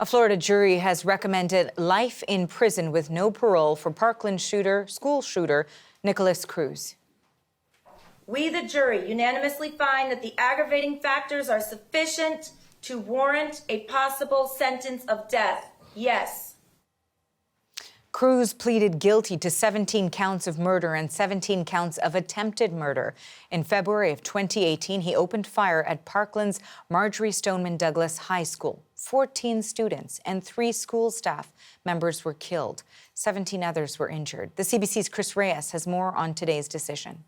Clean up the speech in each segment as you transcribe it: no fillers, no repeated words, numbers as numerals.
A Florida jury has recommended life in prison with no parole for Parkland school shooter, Nikolas Cruz. We, the jury, unanimously find that the aggravating factors are sufficient to warrant a possible sentence of death. Yes. Cruz pleaded guilty to 17 counts of murder and 17 counts of attempted murder. In February of 2018, he opened fire at Parkland's Marjory Stoneman Douglas High School. 14 students and 3 school staff members were killed. 17 others were injured. The CBC's Chris Reyes has more on today's decision.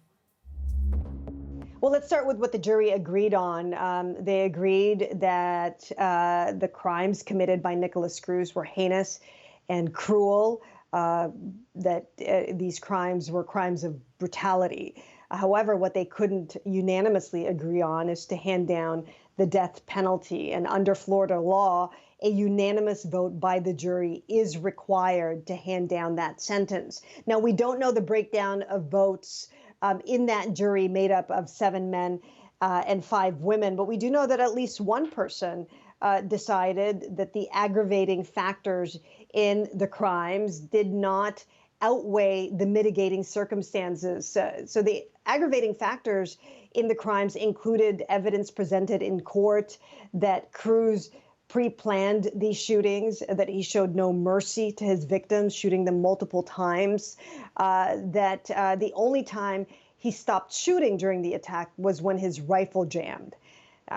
Well, let's start with what the jury agreed on. They agreed that the crimes committed by Nikolas Cruz were heinous and cruel, that these crimes were crimes of brutality. However, what they couldn't unanimously agree on is to hand down the death penalty. And under Florida law, a unanimous vote by the jury is required to hand down that sentence. Now, we don't know the breakdown of votes in that jury made up of 7 men and 5 women, but we do know that at least one person decided that the aggravating factors in the crimes did not outweigh the mitigating circumstances. So the aggravating factors in the crimes included evidence presented in court that Cruz pre-planned these shootings, that he showed no mercy to his victims, shooting them multiple times, that the only time he stopped shooting during the attack was when his rifle jammed.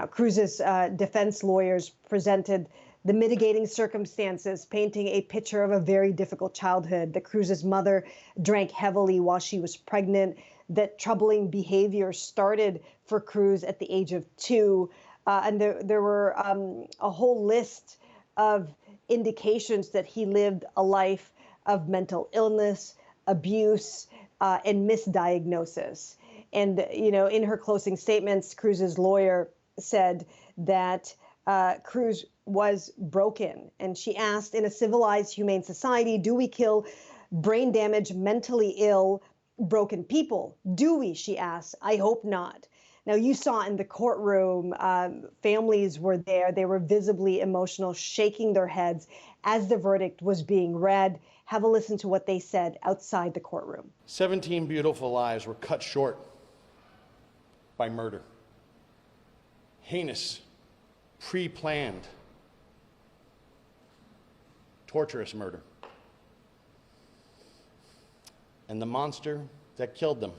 Cruz's defense lawyers presented the mitigating circumstances, painting a picture of a very difficult childhood, that Cruz's mother drank heavily while she was pregnant, that troubling behavior started for Cruz at the age of 2, and there were a whole list of indications that he lived a life of mental illness, abuse, and misdiagnosis. And, you know, in her closing statements, Cruz's lawyer said that Cruz was broken. And she asked, in a civilized, humane society, do we kill brain damaged, mentally ill, broken people? Do we? She asked. I hope not. Now, you saw in the courtroom, families were there. They were visibly emotional, shaking their heads as the verdict was being read. Have a listen to what they said outside the courtroom. 17 beautiful lives were cut short by murder. Heinous, pre-planned, torturous murder. And the monster that killed them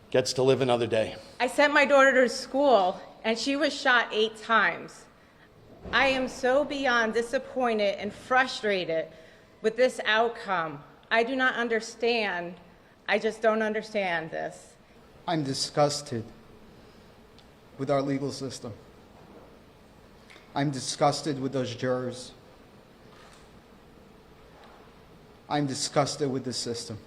gets to live another day. I sent my daughter to school, and she was shot 8 times. I am so beyond disappointed and frustrated with this outcome. I do not understand. I just don't understand this. I'm disgusted with our legal system. I'm disgusted with those jurors. I'm disgusted with the system.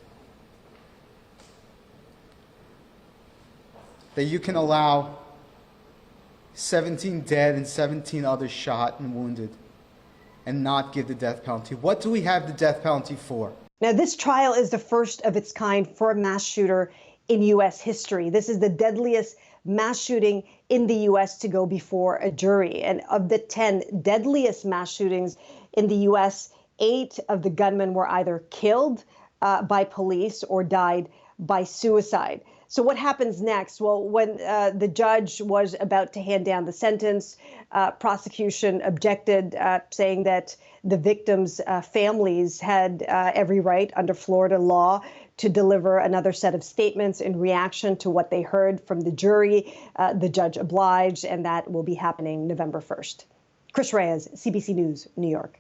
That you can allow 17 dead and 17 others shot and wounded and not give the death penalty. What do we have the death penalty for? Now, this trial is the first of its kind for a mass shooter in U.S. history. This is the deadliest mass shooting in the U.S. to go before a jury. And of the 10 deadliest mass shootings in the U.S., 8 of the gunmen were either killed by police or died by suicide. So what happens next? Well, when the judge was about to hand down the sentence, prosecution objected, saying that the victims' families had every right under Florida law to deliver another set of statements in reaction to what they heard from the jury. The judge obliged, and that will be happening November 1st. Chris Reyes, CBC News, New York.